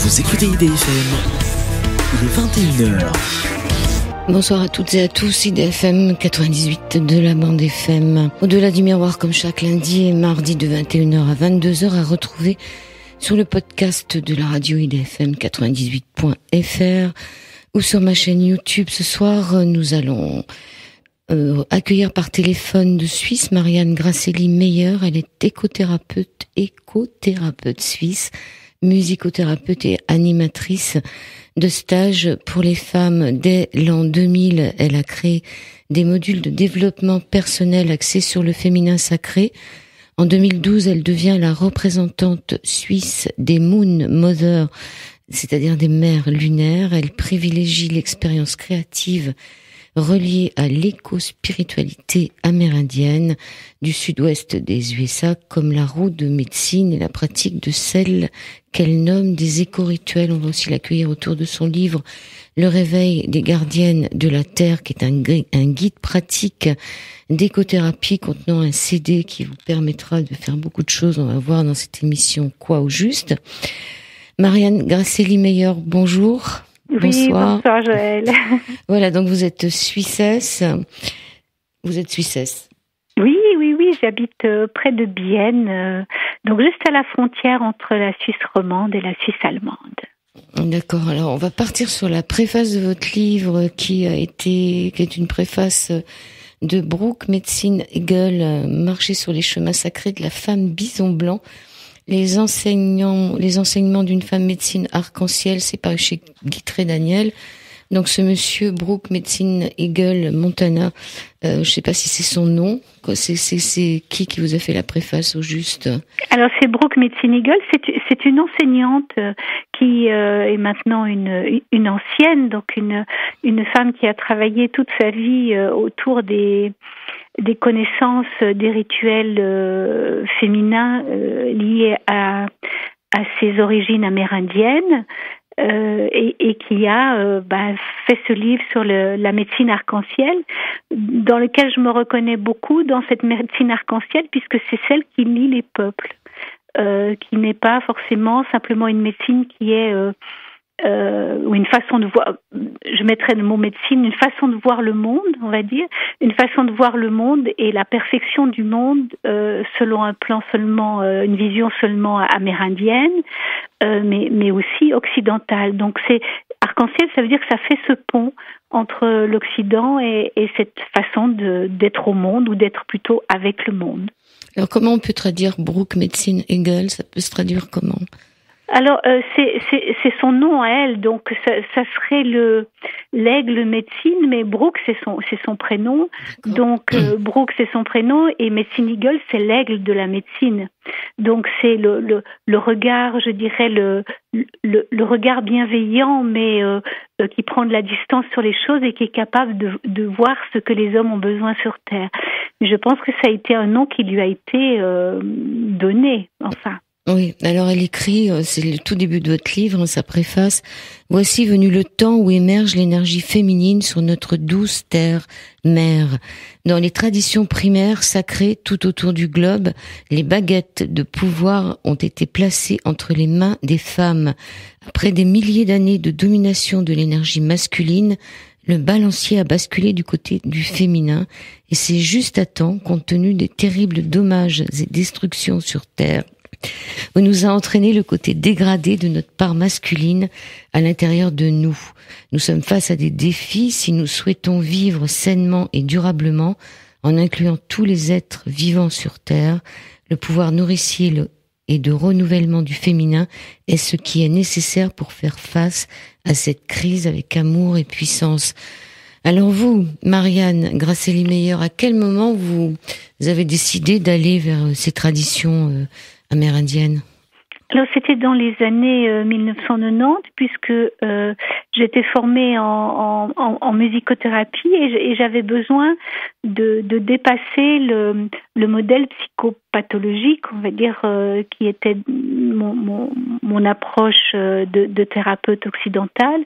Vous écoutez IDFM, il est 21h. Bonsoir à toutes et à tous, IDFM 98 de la bande FM. Au-delà du miroir, comme chaque lundi et mardi de 21h à 22h, à retrouver sur le podcast de la radio IDFM 98.fr ou sur ma chaîne YouTube. Ce soir, nous allons accueillir par téléphone de Suisse Marianne Grasselli-Meyer. Elle est écothérapeute suisse, musicothérapeute et animatrice de stages pour les femmes. Dès l'an 2000, elle a créé des modules de développement personnel axés sur le féminin sacré. En 2012, elle devient la représentante suisse des Moon Mothers, c'est-à-dire des mères lunaires. Elle privilégie l'expérience créative reliée à l'éco-spiritualité amérindienne du sud-ouest des USA, comme la roue de médecine et la pratique de celle qu'elle nomme des éco-rituels. On va aussi l'accueillir autour de son livre Le réveil des gardiennes de la Terre, qui est un guide pratique d'écothérapie contenant un CD qui vous permettra de faire beaucoup de choses. On va voir dans cette émission quoi au juste. Marianne Grasselli-Meyer, bonjour. Oui, bonsoir Joël. Voilà, donc vous êtes suissesse. Vous êtes suissesse. Oui, j'habite près de Bienne, donc juste à la frontière entre la Suisse romande et la Suisse allemande. D'accord, alors on va partir sur la préface de votre livre qui est une préface de Brooke Metzing-Hegel, Marcher sur les chemins sacrés de la femme bison blanc. Les enseignements d'une femme médecine arc-en-ciel, c'est paru chez Guitry Daniel. Donc ce monsieur Brooke Metzing-Hegel Montana, je sais pas si c'est son nom. C'est qui vous a fait la préface au juste? Alors c'est Brooke Metzing-Hegel, c'est une enseignante qui est maintenant une ancienne, donc une femme qui a travaillé toute sa vie autour des connaissances des rituels féminins liés à ses origines amérindiennes. Et qui a fait ce livre sur la médecine arc-en-ciel, dans lequel je me reconnais beaucoup dans cette médecine arc-en-ciel, puisque c'est celle qui lie les peuples, qui n'est pas forcément simplement une médecine qui est ou une façon de voir, je mettrais le mot médecine, une façon de voir le monde, on va dire, une façon de voir le monde et la perfection du monde selon un plan seulement, une vision seulement amérindienne, mais aussi occidentale. Donc c'est arc-en-ciel, ça veut dire que ça fait ce pont entre l'Occident et cette façon d'être au monde ou d'être plutôt avec le monde. Alors comment on peut traduire Brooke Metzing-Hegel? Ça peut se traduire comment? Alors c'est son nom à elle, donc ça serait l'aigle médecine, mais Brooke c'est son prénom. Donc Brooke c'est son prénom et Metzing-Hegel c'est l'aigle de la médecine. Donc c'est le regard, je dirais le regard bienveillant, mais qui prend de la distance sur les choses et qui est capable de voir ce que les hommes ont besoin sur Terre. Je pense que ça a été un nom qui lui a été donné, enfin. Oui, alors elle écrit, c'est le tout début de votre livre, sa préface, « Voici venu le temps où émerge l'énergie féminine sur notre douce terre mère. Dans les traditions primaires sacrées tout autour du globe, les baguettes de pouvoir ont été placées entre les mains des femmes. Après des milliers d'années de domination de l'énergie masculine, le balancier a basculé du côté du féminin, et c'est juste à temps, compte tenu des terribles dommages et destructions sur Terre, où nous a entraîné le côté dégradé de notre part masculine à l'intérieur de nous. Nous sommes face à des défis si nous souhaitons vivre sainement et durablement, en incluant tous les êtres vivants sur Terre. Le pouvoir nourricier et de renouvellement du féminin est ce qui est nécessaire pour faire face à cette crise avec amour et puissance. » Alors vous, Marianne Grasselli-Meyer, à quel moment vous avez décidé d'aller vers ces traditions amérindienne? Alors c'était dans les années 1990, puisque j'étais formée en musicothérapie et j'avais besoin de dépasser le modèle psychopathologique, on va dire, qui était mon approche de thérapeute occidentale,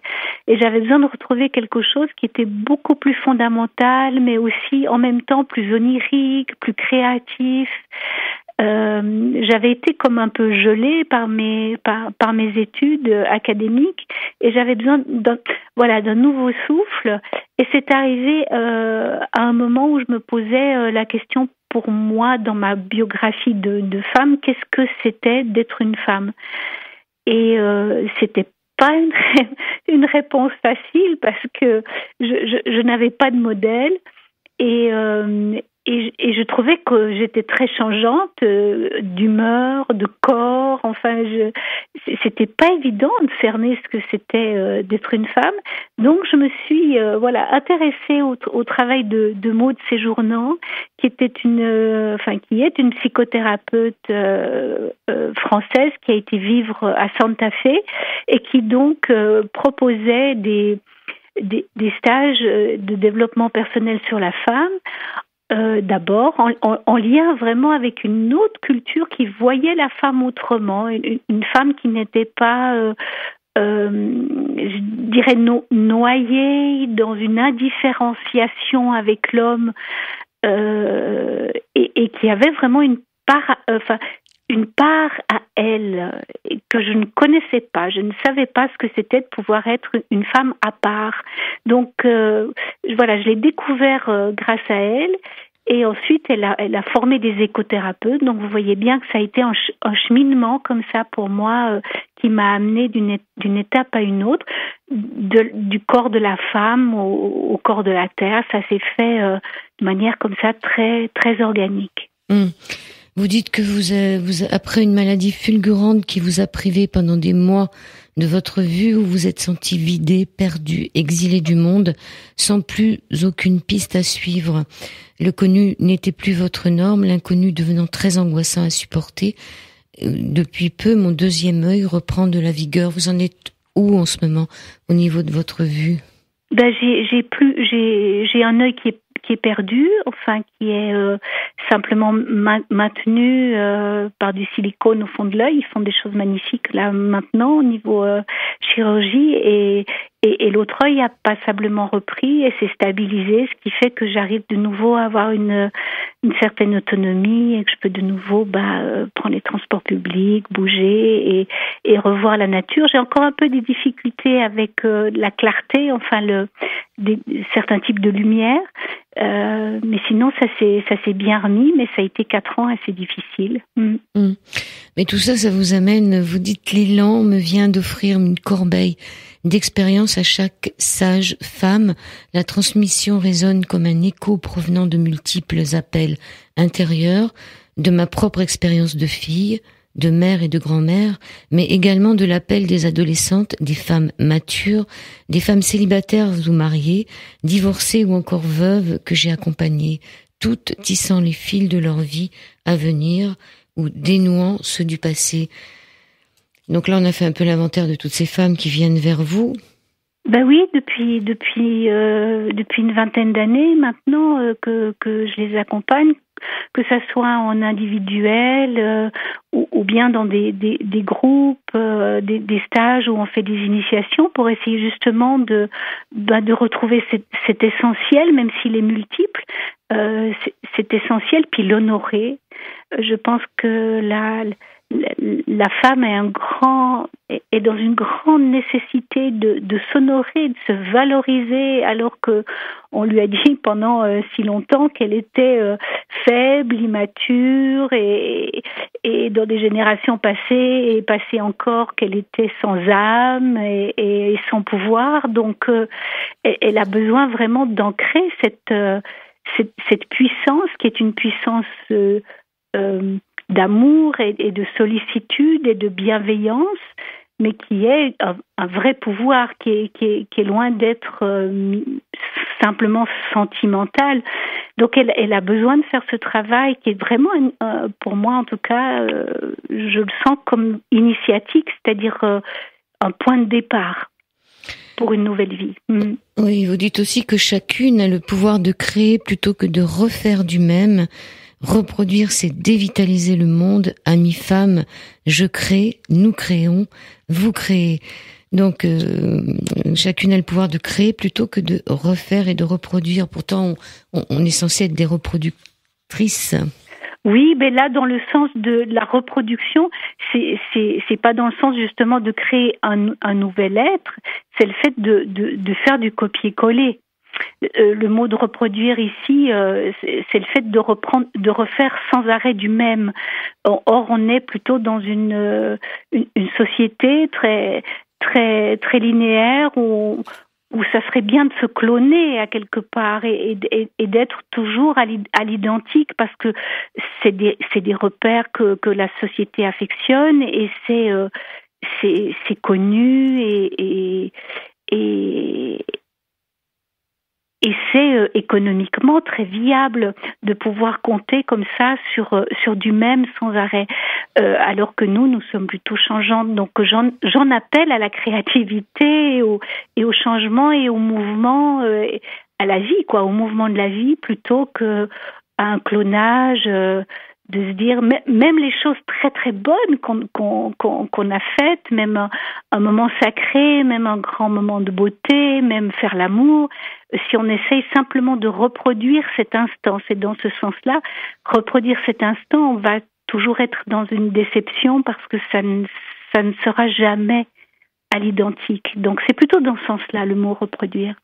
et j'avais besoin de retrouver quelque chose qui était beaucoup plus fondamental, mais aussi en même temps plus onirique, plus créatif, j'avais été comme un peu gelée par mes études académiques et j'avais besoin d'un nouveau souffle. Et c'est arrivé à un moment où je me posais la question pour moi dans ma biographie de femme, qu'est-ce que c'était d'être une femme? Et c'était pas une réponse facile parce que je n'avais pas de modèle et je trouvais que j'étais très changeante d'humeur, de corps. Enfin, c'était pas évident de cerner ce que c'était d'être une femme. Donc, je me suis intéressée au travail de Maud Séjournant, qui est une psychothérapeute française qui a été vivre à Santa Fe et qui donc proposait des stages de développement personnel sur la femme. D'abord, en lien vraiment avec une autre culture qui voyait la femme autrement, une femme qui n'était pas, je dirais, noyée dans une indifférenciation avec l'homme, et qui avait vraiment une part à elle que je ne connaissais pas. Je ne savais pas ce que c'était de pouvoir être une femme à part. Donc, je l'ai découvert grâce à elle. Et ensuite, elle a formé des écothérapeutes. Donc, vous voyez bien que ça a été un cheminement comme ça pour moi qui m'a amené d'une étape à une autre, du corps de la femme au corps de la terre. Ça s'est fait de manière comme ça très, très organique. Vous dites que vous après une maladie fulgurante qui vous a privé pendant des mois de votre vue, où vous êtes senti vidé, perdu, exilé du monde, sans plus aucune piste à suivre. Le connu n'était plus votre norme, l'inconnu devenant très angoissant à supporter. Depuis peu, mon deuxième œil reprend de la vigueur. Vous en êtes où en ce moment, au niveau de votre vue? J'ai un œil qui est perdu, enfin qui est simplement maintenu par du silicone au fond de l'œil. Ils font des choses magnifiques là maintenant au niveau chirurgie et l'autre œil a passablement repris et s'est stabilisé, ce qui fait que j'arrive de nouveau à avoir une certaine autonomie et que je peux de nouveau prendre les transports publics, bouger et revoir la nature. J'ai encore un peu des difficultés avec la clarté, certains types de lumière, mais sinon ça s'est bien remis, mais ça a été 4 ans assez difficile. Mais tout ça vous amène, vous dites, l'élan me vient d'offrir une corbeille d'expérience à chaque sage femme. La transmission résonne comme un écho provenant de multiples appels intérieurs, de ma propre expérience de fille, de mère et de grand-mère, mais également de l'appel des adolescentes, des femmes matures, des femmes célibataires ou mariées, divorcées ou encore veuves que j'ai accompagnées, toutes tissant les fils de leur vie à venir ou dénouant ceux du passé. Donc là, on a fait un peu l'inventaire de toutes ces femmes qui viennent vers vous. Oui, depuis une vingtaine d'années maintenant que je les accompagne, que ça soit en individuel ou bien dans des groupes, des stages où on fait des initiations pour essayer justement de retrouver cet essentiel, même s'il est multiple, cet essentiel, puis l'honorer. Je pense que la femme est dans une grande nécessité de s'honorer, de se valoriser, alors que on lui a dit pendant si longtemps qu'elle était faible, immature et dans des générations passées et passées encore qu'elle était sans âme et sans pouvoir. Donc elle a besoin vraiment d'ancrer cette puissance qui est une puissance d'amour et de sollicitude et de bienveillance, mais qui est un vrai pouvoir qui est loin d'être simplement sentimental. Donc elle a besoin de faire ce travail qui est vraiment, pour moi en tout cas, je le sens comme initiatique, c'est-à-dire un point de départ pour une nouvelle vie. Oui, vous dites aussi que chacune a le pouvoir de créer plutôt que de refaire du même. Reproduire, c'est dévitaliser le monde. Amis femmes, je crée, nous créons, vous créez. Donc, chacune a le pouvoir de créer plutôt que de refaire et de reproduire. Pourtant, on est censé être des reproductrices. Oui, mais là, dans le sens de la reproduction, c'est pas dans le sens justement de créer un nouvel être, c'est le fait de faire du copier-coller. Le mot de reproduire ici, c'est le fait de refaire sans arrêt du même. Or, on est plutôt dans une société très linéaire où ça serait bien de se cloner à quelque part et d'être toujours à l'identique, parce que c'est des repères que la société affectionne, et c'est connu et c'est économiquement très viable de pouvoir compter comme ça sur du même sans arrêt, alors que nous sommes plutôt changeantes. Donc j'en appelle à la créativité et au changement et au mouvement, à la vie, au mouvement de la vie, plutôt que à un clonage. De se dire, même les choses très très bonnes qu'on a faites, même un moment sacré, même un grand moment de beauté, même faire l'amour, si on essaye simplement de reproduire cet instant, c'est dans ce sens-là, reproduire cet instant, on va toujours être dans une déception, parce que ça ne sera jamais à l'identique. Donc c'est plutôt dans ce sens-là, le mot reproduire.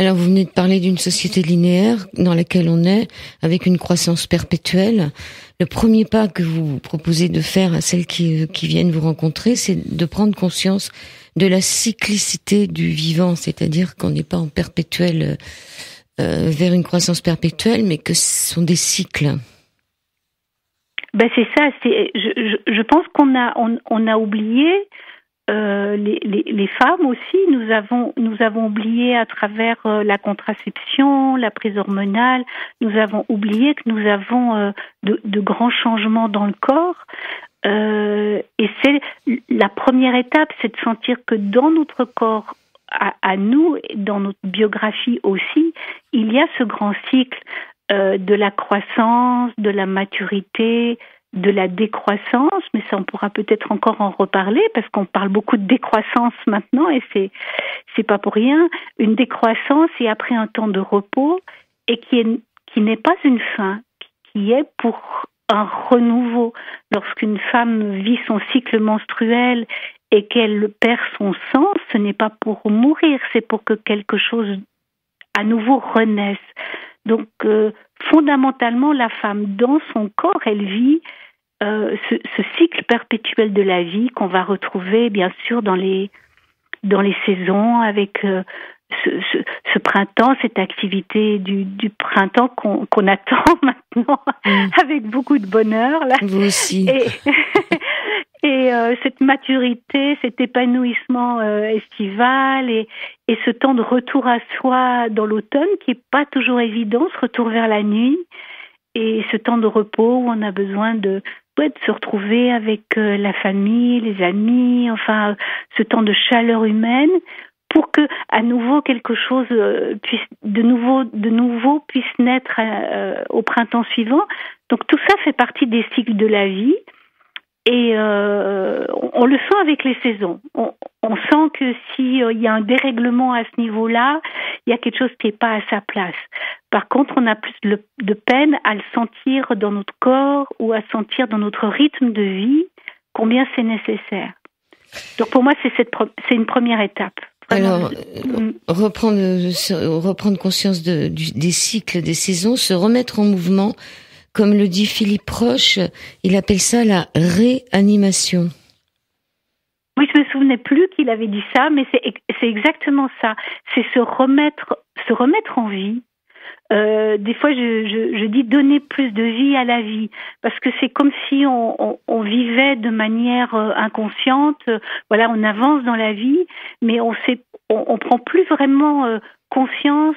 Alors vous venez de parler d'une société linéaire dans laquelle on est, avec une croissance perpétuelle. Le premier pas que vous proposez de faire à celles qui viennent vous rencontrer, c'est de prendre conscience de la cyclicité du vivant, c'est-à-dire qu'on n'est pas en perpétuel vers une croissance perpétuelle, mais que ce sont des cycles. C'est ça. Je pense qu'on a oublié. Les femmes aussi, nous avons oublié à travers la contraception, la prise hormonale, nous avons oublié que nous avons de grands changements dans le corps, et c'est la première étape, c'est de sentir que dans notre corps, à nous, dans notre biographie aussi, il y a ce grand cycle de la croissance, de la maturité, de la décroissance, mais ça on pourra peut-être encore en reparler, parce qu'on parle beaucoup de décroissance maintenant, et c'est pas pour rien. Une décroissance, et après un temps de repos, et qui n'est pas une fin, qui est pour un renouveau. Lorsqu'une femme vit son cycle menstruel et qu'elle perd son sang, ce n'est pas pour mourir, c'est pour que quelque chose à nouveau renaisse. Donc fondamentalement, la femme, dans son corps, elle vit ce cycle perpétuel de la vie qu'on va retrouver bien sûr dans les saisons, avec ce printemps, cette activité du printemps qu'on attend maintenant avec beaucoup de bonheur là. Vous aussi. Et cette maturité, cet épanouissement estival, et ce temps de retour à soi dans l'automne qui est pas toujours évident, ce retour vers la nuit, et ce temps de repos où on a besoin de se retrouver avec la famille, les amis, enfin ce temps de chaleur humaine, pour que à nouveau quelque chose puisse de nouveau puisse naître au printemps suivant. Donc tout ça fait partie des cycles de la vie, et on le sent avec les saisons. On sent que si il y a un dérèglement à ce niveau-là, il y a quelque chose qui n'est pas à sa place. Par contre, on a plus de peine à le sentir dans notre corps, ou à sentir dans notre rythme de vie combien c'est nécessaire. Donc pour moi, c'est une première étape. Vraiment. Alors, reprendre conscience des cycles, des saisons, se remettre en mouvement, comme le dit Philippe Roche, il appelle ça la réanimation. Oui, je me souvenais plus qu'il avait dit ça, mais c'est exactement ça. C'est se remettre en vie. Des fois, je dis donner plus de vie à la vie, parce que c'est comme si on vivait de manière inconsciente. Voilà, on avance dans la vie, mais on prend plus vraiment conscience,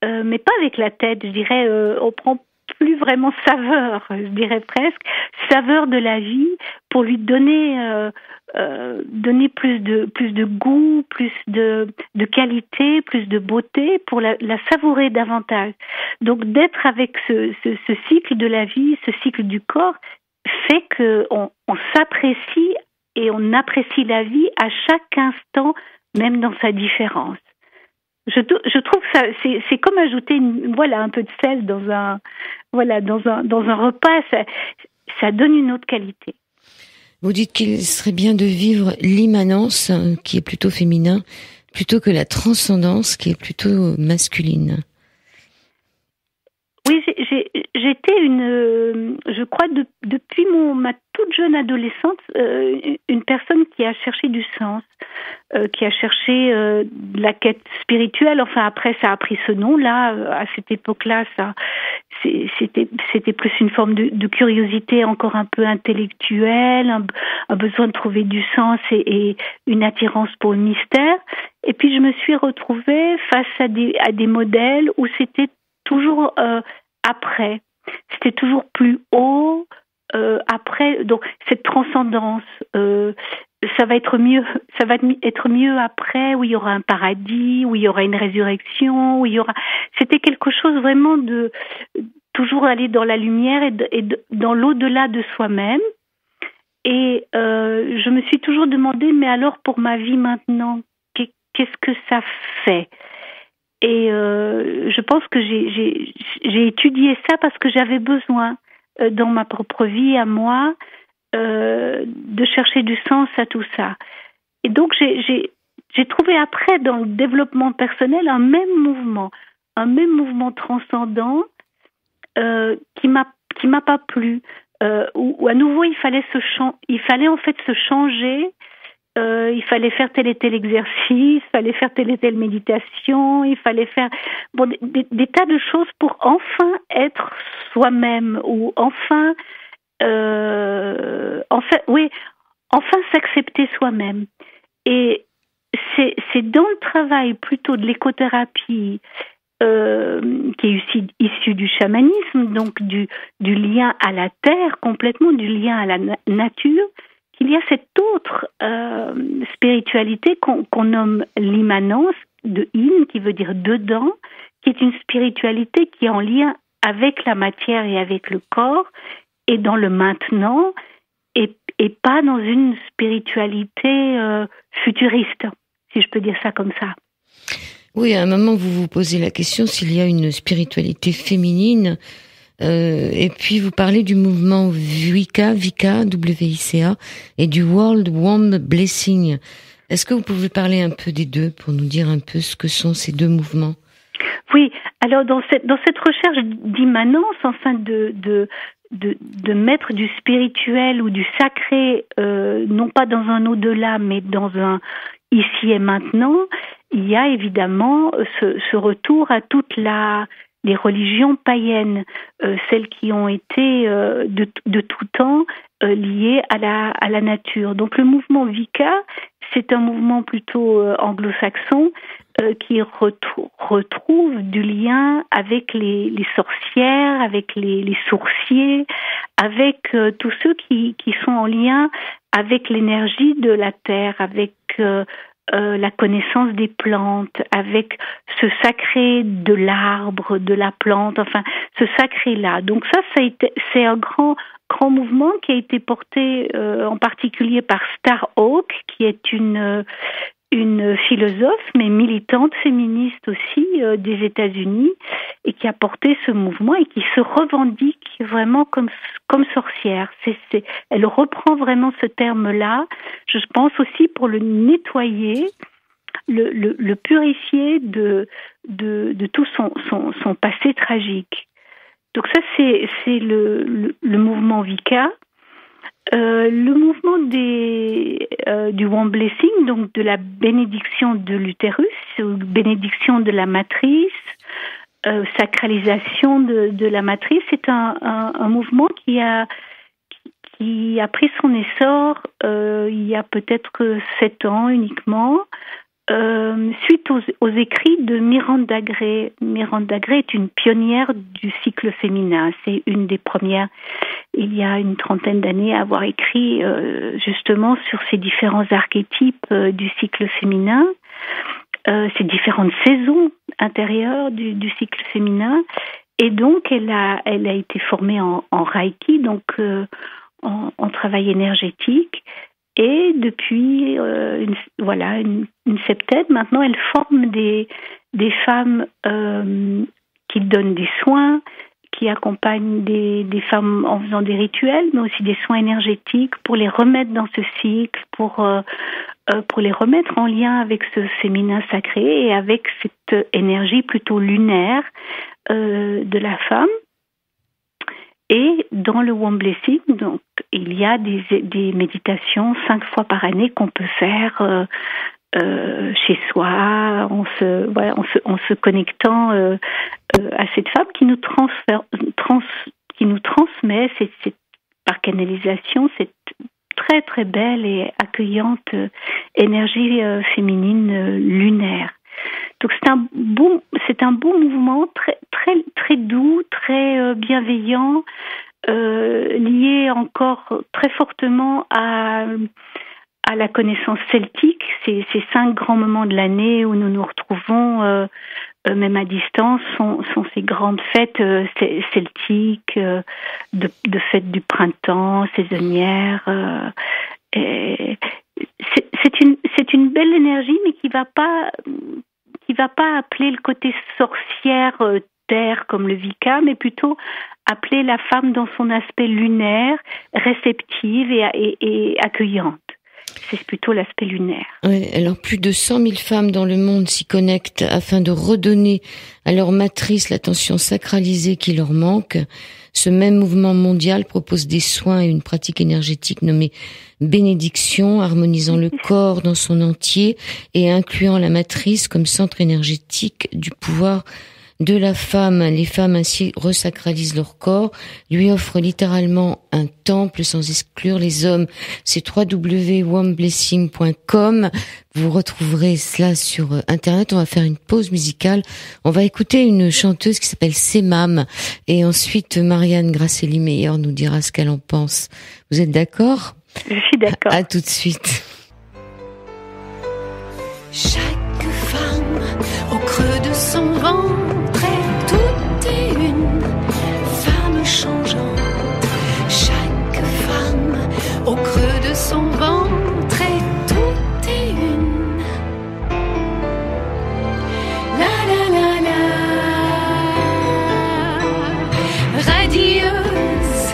mais pas avec la tête. Je dirais, on prend plus vraiment saveur, je dirais presque saveur de la vie, pour lui donner plus de goût, plus de qualité, plus de beauté, pour la savourer davantage. Donc d'être avec ce cycle de la vie, ce cycle du corps, fait que on s'apprécie, et on apprécie la vie à chaque instant, même dans sa différence. Je trouve que ça, c'est comme ajouter un peu de sel dans un repas. Ça donne une autre qualité. Vous dites qu'il serait bien de vivre l'immanence, qui est plutôt féminin, plutôt que la transcendance, qui est plutôt masculine. Oui, j'étais je crois depuis ma toute jeune adolescence, une personne qui a cherché du sens, qui a cherché la quête spirituelle. Enfin, après, ça a pris ce nom-là. À cette époque-là, c'était plus une forme de curiosité encore un peu intellectuelle, un besoin de trouver du sens et une attirance pour le mystère. Et puis, je me suis retrouvée face à des modèles où c'était toujours après. C'était toujours plus haut, après. Donc, cette transcendance, ça va être mieux après, où il y aura un paradis, où il y aura une résurrection, C'était quelque chose vraiment de toujours aller dans la lumière et dans l'au-delà de soi-même. Et je me suis toujours demandé, mais alors pour ma vie maintenant, qu'est-ce que ça fait ? Et je pense que j'ai étudié ça parce que j'avais besoin, dans ma propre vie à moi, de chercher du sens à tout ça. Et donc j'ai trouvé après dans le développement personnel un même mouvement transcendant qui m'a pas plu. Où à nouveau il fallait en fait se changer. Il fallait faire tel et tel exercice, il fallait faire telle et telle méditation, il fallait faire des tas de choses pour enfin être soi-même ou enfin s'accepter soi-même. Et c'est dans le travail plutôt de l'écothérapie qui est issu du chamanisme, donc du lien à la terre complètement, du lien à la nature, qu'il y a cette autre spiritualité qu'on nomme l'immanence, de in, qui veut dire dedans, qui est une spiritualité qui est en lien avec la matière et avec le corps, et dans le maintenant, et pas dans une spiritualité futuriste, si je peux dire ça comme ça. Oui, à un moment, vous vous posez la question s'il y a une spiritualité féminine. Et puis vous parlez du mouvement Wicca, W-I-C-A, et du World Womb Blessing. Est-ce que vous pouvez parler un peu des deux pour nous dire un peu ce que sont ces deux mouvements ? Oui, alors dans cette recherche d'immanence, enfin de mettre du spirituel ou du sacré, non pas dans un au-delà, mais dans un ici et maintenant, il y a évidemment ce retour à toutes les religions païennes, celles qui ont été de tout temps liées à la nature. Donc le mouvement Wicca, c'est un mouvement plutôt anglo-saxon qui retrouve du lien avec les sorcières, avec les sourciers, avec tous ceux qui sont en lien avec l'énergie de la terre, avec la connaissance des plantes, avec ce sacré de l'arbre, de la plante, enfin ce sacré-là. Donc c'est un grand mouvement qui a été porté en particulier par Starhawk, qui est une philosophe mais militante féministe aussi des États-Unis, et qui a porté ce mouvement et qui se revendique vraiment comme sorcière. Elle reprend vraiment ce terme-là, je pense aussi pour le nettoyer, le purifier de tout son passé tragique. Donc ça c'est le mouvement Wicca. Le mouvement du Womb Blessing, donc de la bénédiction de l'utérus, ou bénédiction de la matrice, sacralisation de la matrice, c'est un mouvement qui a pris son essor il y a peut-être 7 ans uniquement, suite aux écrits de Miranda Gray. Miranda Gray est une pionnière du cycle féminin. C'est une des premières, il y a une 30aine d'années, à avoir écrit justement sur ces différents archétypes du cycle féminin, ces différentes saisons intérieures du cycle féminin. Et donc, elle a été formée en Reiki, donc en travail énergétique. Et depuis une septaine, maintenant, elle forme des des femmes qui donnent des soins, qui accompagnent des femmes en faisant des rituels, mais aussi des soins énergétiques pour les remettre dans ce cycle, pour les remettre en lien avec ce féminin sacré et avec cette énergie plutôt lunaire de la femme. Et dans le Womb Blessing, donc, il y a des méditations 5 fois par année qu'on peut faire chez soi, en se connectant à cette femme qui nous transmet par canalisation cette très très belle et accueillante énergie féminine lunaire. Donc c'est un beau mouvement très très très doux, très bienveillant, lié encore très fortement à la connaissance celtique. Ces 5 grands moments de l'année où nous nous retrouvons, même à distance, sont ces grandes fêtes celtiques, de fêtes du printemps, saisonnières. C'est une belle énergie, mais qui va pas appeler le côté sorcière terre comme le Vika, mais plutôt appeler la femme dans son aspect lunaire, réceptive et accueillante. C'est plutôt l'aspect lunaire. Oui, alors plus de 100 000 femmes dans le monde s'y connectent afin de redonner à leur matrice l'attention sacralisée qui leur manque. Ce même mouvement mondial propose des soins et une pratique énergétique nommée bénédiction, harmonisant le corps dans son entier et incluant la matrice comme centre énergétique du pouvoir de la femme. Les femmes ainsi resacralisent leur corps, lui offrent littéralement un temple sans exclure les hommes. C'est www.wombblessing.com. Vous retrouverez cela sur Internet. On va faire une pause musicale. On va écouter une chanteuse qui s'appelle Semam. Et ensuite, Marianne Grasselli-Meyer nous dira ce qu'elle en pense. Vous êtes d'accord ? Je suis d'accord. À tout de suite. Chaque femme au creux de son ventre est toute et une femme changeante. Chaque femme au creux de son ventre est toute et une. La la la la. Radieuse,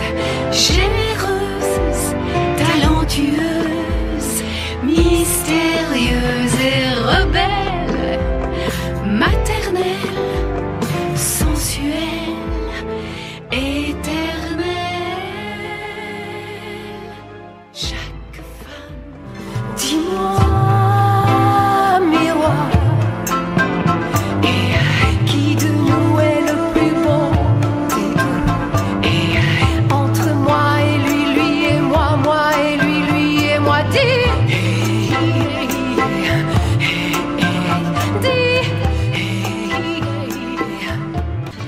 généreuse, talentueuse, mystérieuse et rebelle, maternelle, sensuelle, éternelle. Chaque femme, dis-moi, miroir, et qui de nous est le plus beau des deux? Et entre moi et lui, lui et moi, moi et lui, lui et moi, dis.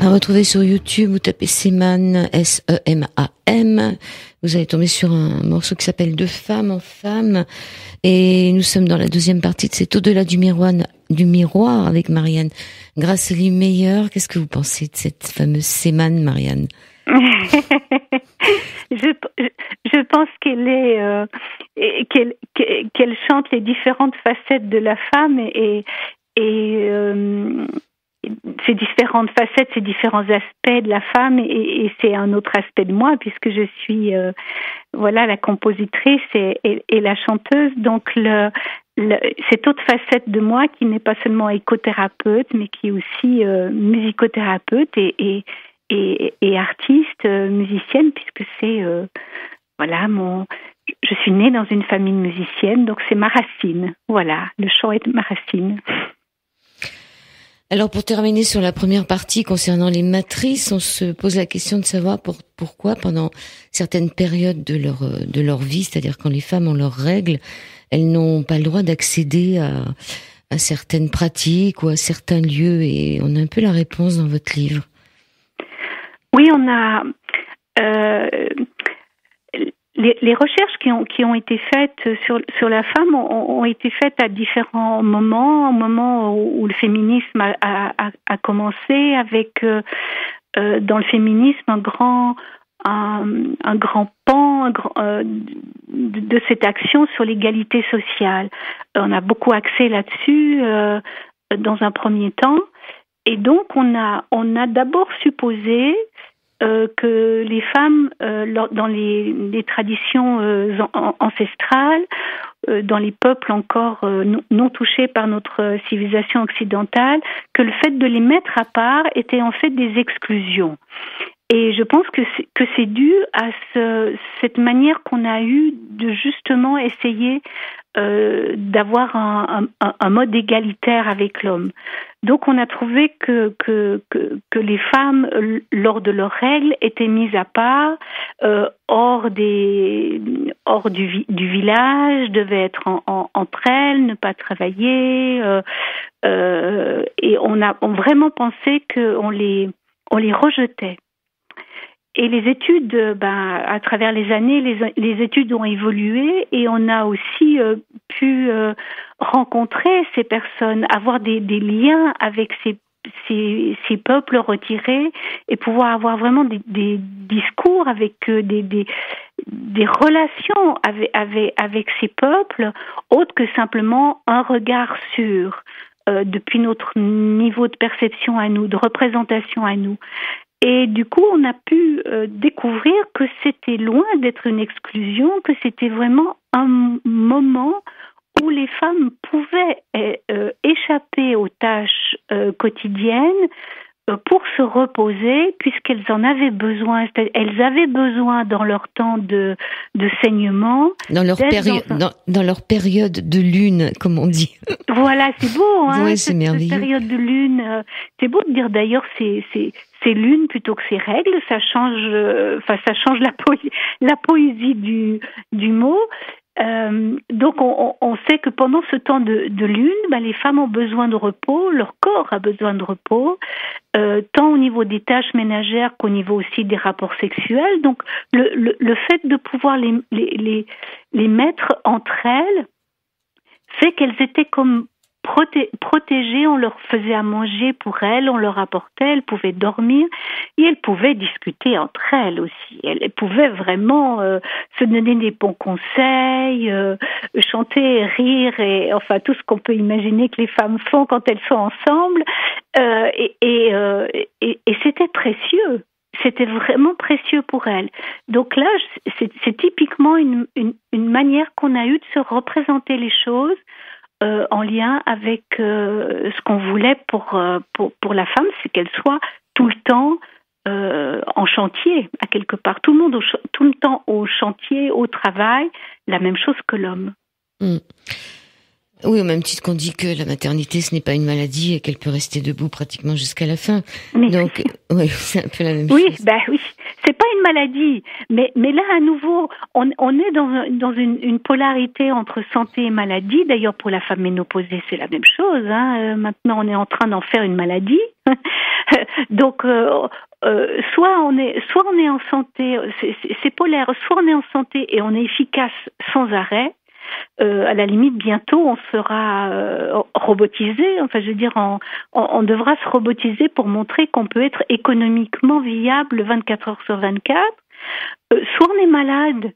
À retrouver sur YouTube, vous tapez Semam, S-E-M-A-M. Vous allez tomber sur un morceau qui s'appelle De femme en femme. Et nous sommes dans la deuxième partie de cet Au-delà du miroir avec Marianne Grasselli-Meyer. Qu'est-ce que vous pensez de cette fameuse Semam, Marianne? Je pense qu'elle chante les différentes facettes de la femme et ces différentes facettes, ces différents aspects de la femme et c'est un autre aspect de moi puisque je suis la compositrice et la chanteuse. Donc cette autre facette de moi qui n'est pas seulement écothérapeute mais qui est aussi musicothérapeute et artiste, musicienne puisque c'est je suis née dans une famille musicienne, donc c'est ma racine. Voilà, le chant est ma racine. Alors pour terminer sur la première partie concernant les matrices, on se pose la question de savoir pourquoi pendant certaines périodes de leur vie, c'est-à-dire quand les femmes ont leurs règles, elles n'ont pas le droit d'accéder à certaines pratiques ou à certains lieux, et on a un peu la réponse dans votre livre. Oui, on a les recherches qui ont été faites sur la femme ont été faites à différents moments, au moment où le féminisme a commencé, avec dans le féminisme un grand pan de cette action sur l'égalité sociale. On a beaucoup axé là-dessus. dans un premier temps. Et donc, on a d'abord supposé que les femmes, dans les traditions ancestrales, dans les peuples encore non touchés par notre civilisation occidentale, que le fait de les mettre à part était en fait des exclusions. Et je pense que c'est dû à cette manière qu'on a eue de justement essayer d'avoir un mode égalitaire avec l'homme. Donc on a trouvé que les femmes, lors de leurs règles, étaient mises à part, hors du village, devaient être entre elles, ne pas travailler, et on a vraiment pensé qu'on les rejetait. Et les études, à travers les années, les études ont évolué et on a aussi pu rencontrer ces personnes, avoir des liens avec ces peuples retirés et pouvoir avoir vraiment des discours avec eux, des relations avec ces peuples, autres que simplement un regard sur, depuis notre niveau de perception à nous, de représentation à nous. Et du coup, on a pu découvrir que c'était loin d'être une exclusion, que c'était vraiment un moment où les femmes pouvaient échapper aux tâches quotidiennes pour se reposer, puisqu'elles en avaient besoin. Elles avaient besoin dans leur temps de saignement. Dans leur période de lune, comme on dit. Voilà, c'est beau, hein, ouais, c'est merveilleux. Cette période de lune. C'est beau de dire d'ailleurs c'est lune plutôt que c'est règles. Ça change, ça change la poésie du mot. Donc on sait que pendant ce temps de lune, les femmes ont besoin de repos, leur corps a besoin de repos, tant au niveau des tâches ménagères qu'au niveau aussi des rapports sexuels. Donc le fait de pouvoir les mettre entre elles fait qu'elles étaient comme protégées, on leur faisait à manger pour elles, on leur apportait, elles pouvaient dormir et elles pouvaient discuter entre elles aussi. Elles pouvaient vraiment se donner des bons conseils, chanter, rire et enfin tout ce qu'on peut imaginer que les femmes font quand elles sont ensemble. Et c'était précieux. C'était vraiment précieux pour elles. Donc là, c'est typiquement une manière qu'on a eue de se représenter les choses en lien avec ce qu'on voulait pour la femme, c'est qu'elle soit tout le temps en chantier, à quelque part. Tout le temps au chantier, au travail, la même chose que l'homme. Mmh. Oui, au même titre qu'on dit que la maternité, ce n'est pas une maladie et qu'elle peut rester debout pratiquement jusqu'à la fin. Mais donc, oui, c'est un peu la même chose. Oui, c'est pas une maladie. Mais là, à nouveau, on est dans une polarité entre santé et maladie. D'ailleurs, pour la femme ménopausée, c'est la même chose. Hein. Maintenant, on est en train d'en faire une maladie. Donc, soit on est en santé, c'est polaire. Soit on est en santé et on est efficace sans arrêt. À la limite, bientôt, on sera robotisé. Enfin, je veux dire, on devra se robotiser pour montrer qu'on peut être économiquement viable 24 heures sur 24. Soit on est malade.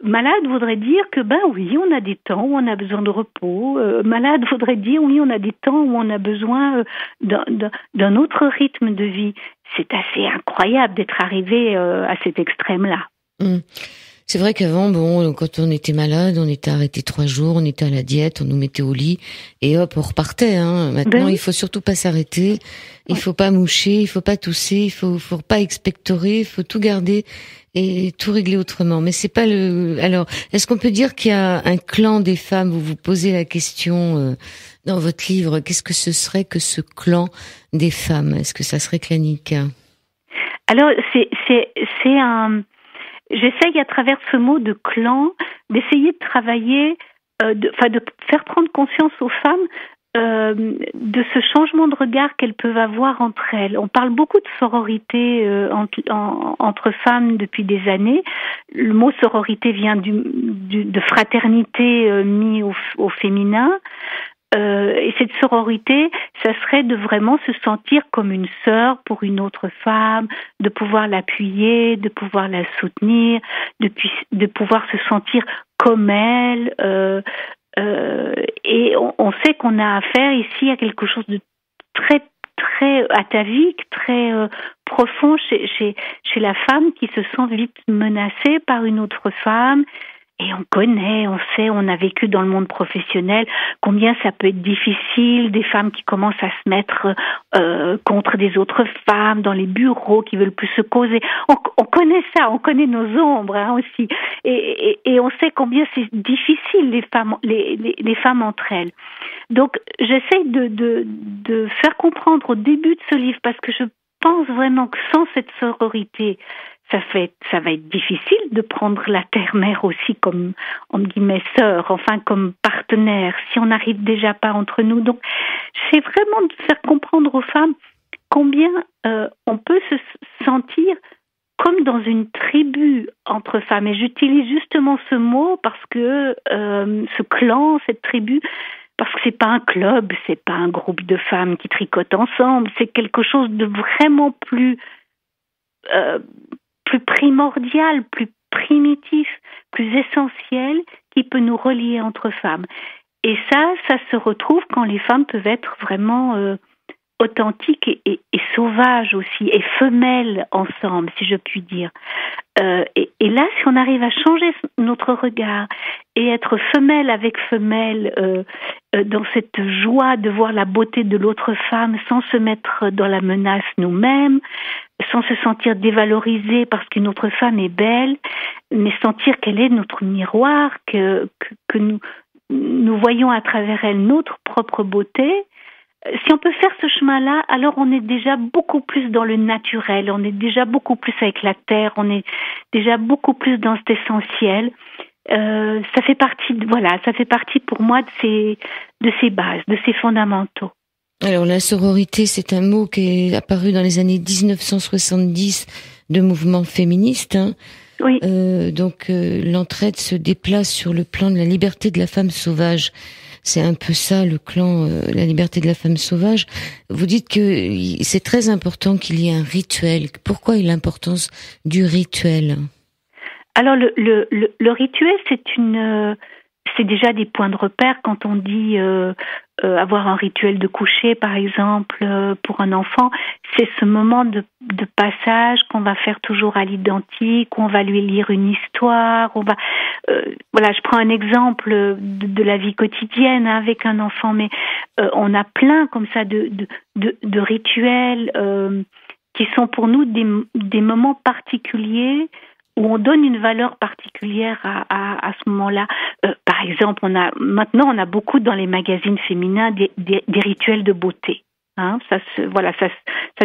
Malade voudrait dire que, oui, on a des temps où on a besoin de repos. Malade voudrait dire, oui, on a des temps où on a besoin d'un autre rythme de vie. C'est assez incroyable d'être arrivé à cet extrême-là. Mmh. C'est vrai qu'avant, quand on était malade, on était arrêté 3 jours, on était à la diète, on nous mettait au lit et hop, on repartait. Hein. Maintenant, il faut surtout pas s'arrêter, il faut pas moucher, il faut pas tousser, il faut pas expectorer, il faut tout garder et tout régler autrement. Mais c'est pas Alors, est-ce qu'on peut dire qu'il y a un clan des femmes? Vous vous posez la question dans votre livre. Qu'est-ce que ce serait que ce clan des femmes? Est-ce que ça serait clanique? Alors, c'est un. J'essaye à travers ce mot de clan d'essayer de travailler, de faire prendre conscience aux femmes de ce changement de regard qu'elles peuvent avoir entre elles. On parle beaucoup de sororité entre femmes depuis des années. Le mot sororité vient de fraternité mis au féminin. Et cette sororité, ça serait de vraiment se sentir comme une sœur pour une autre femme, de pouvoir l'appuyer, de pouvoir la soutenir, de pouvoir se sentir comme elle. Et on sait qu'on a affaire ici à quelque chose de très très atavique, très profond chez la femme qui se sent vite menacée par une autre femme. Et on connaît, on sait, on a vécu dans le monde professionnel combien ça peut être difficile, des femmes qui commencent à se mettre contre des autres femmes dans les bureaux, qui veulent plus se causer. On connaît ça, on connaît nos ombres aussi. Et on sait combien c'est difficile les femmes entre elles. Donc j'essaie de faire comprendre au début de ce livre, parce que je pense vraiment que sans cette sororité, ça va être difficile de prendre la terre-mère aussi comme, entre guillemets, sœur, enfin comme partenaire, si on n'arrive déjà pas entre nous. Donc, c'est vraiment de faire comprendre aux femmes combien on peut se sentir comme dans une tribu entre femmes. Et j'utilise justement ce mot parce que ce clan, cette tribu, parce que c'est pas un club, c'est pas un groupe de femmes qui tricotent ensemble, c'est quelque chose de vraiment plus primordial, plus primitif, plus essentiel, qui peut nous relier entre femmes. Et ça se retrouve quand les femmes peuvent être vraiment authentiques et sauvages aussi, et femelles ensemble, si je puis dire. Et là, si on arrive à changer notre regard et être femelle avec femelle, dans cette joie de voir la beauté de l'autre femme sans se mettre dans la menace nous-mêmes, sans se sentir dévalorisée parce qu'une autre femme est belle, mais sentir qu'elle est notre miroir, que nous voyons à travers elle notre propre beauté. Si on peut faire ce chemin-là, alors on est déjà beaucoup plus dans le naturel, on est déjà beaucoup plus avec la terre, on est déjà beaucoup plus dans cet essentiel. Ça fait partie pour moi de ces bases, de ces fondamentaux. Alors la sororité, c'est un mot qui est apparu dans les années 1970 de mouvements féministes. Oui. Donc l'entraide se déplace sur le plan de la liberté de la femme sauvage. C'est un peu ça le clan, la liberté de la femme sauvage. Vous dites que c'est très important qu'il y ait un rituel. Pourquoi l'importance du rituel ? Alors le rituel, c'est déjà des points de repère quand on dit avoir un rituel de coucher, par exemple, pour un enfant. C'est ce moment de passage qu'on va faire toujours à l'identique, où on va lui lire une histoire. Je prends un exemple de la vie quotidienne avec un enfant, mais on a plein comme ça de rituels qui sont pour nous des moments particuliers où on donne une valeur particulière à ce moment-là. Par exemple, on a beaucoup dans les magazines féminins des rituels de beauté. Ça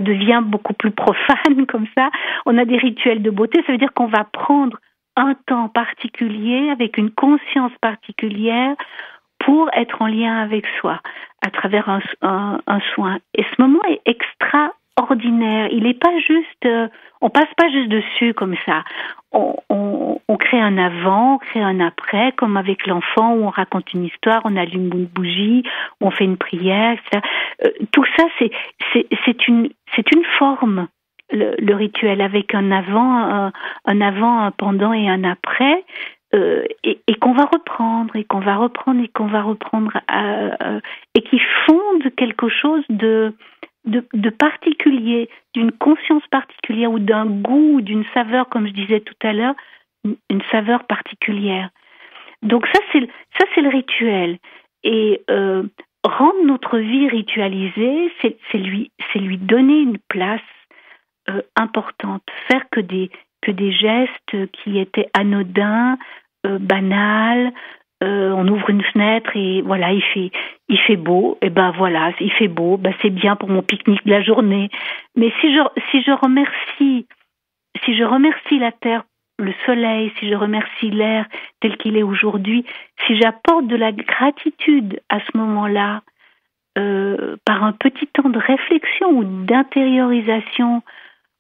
devient beaucoup plus profane comme ça. On a des rituels de beauté, ça veut dire qu'on va prendre un temps particulier avec une conscience particulière pour être en lien avec soi à travers un soin. Et ce moment est extraordinaire. Il est pas juste, on passe pas juste dessus comme ça. On crée un avant, on crée un après, comme avec l'enfant où on raconte une histoire, on allume une bougie, on fait une prière, etc. Tout ça, c'est une forme, le rituel, avec un avant, un pendant et un après, et qu'on va reprendre, et qu'on va reprendre, et qui fonde quelque chose de particulier, d'une conscience particulière ou d'un goût, ou d'une saveur, comme je disais tout à l'heure, une saveur particulière. Donc ça c'est le rituel. Et rendre notre vie ritualisée, c'est lui donner une place importante, faire que des gestes qui étaient anodins, banals. On ouvre une fenêtre et voilà, il fait beau, et ben voilà, il fait beau, ben c'est bien pour mon pique-nique de la journée. Mais si je remercie la terre, le soleil, si je remercie l'air tel qu'il est aujourd'hui, si j'apporte de la gratitude à ce moment-là, par un petit temps de réflexion ou d'intériorisation,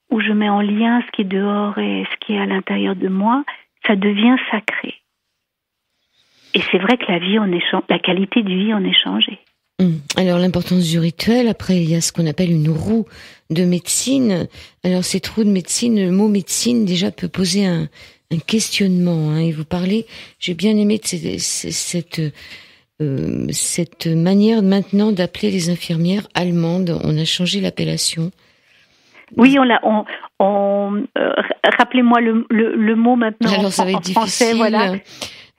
où je mets en lien ce qui est dehors et ce qui est à l'intérieur de moi, ça devient sacré. Et c'est vrai que la qualité de vie en est changée. Alors l'importance du rituel, après il y a ce qu'on appelle une roue de médecine. Alors cette roue de médecine, le mot médecine déjà peut poser un questionnement. Et vous parlez, j'ai bien aimé cette cette manière maintenant d'appeler les infirmières allemandes. On a changé l'appellation. Oui, rappelez-moi le mot maintenant. Alors ça va être français, difficile. Voilà.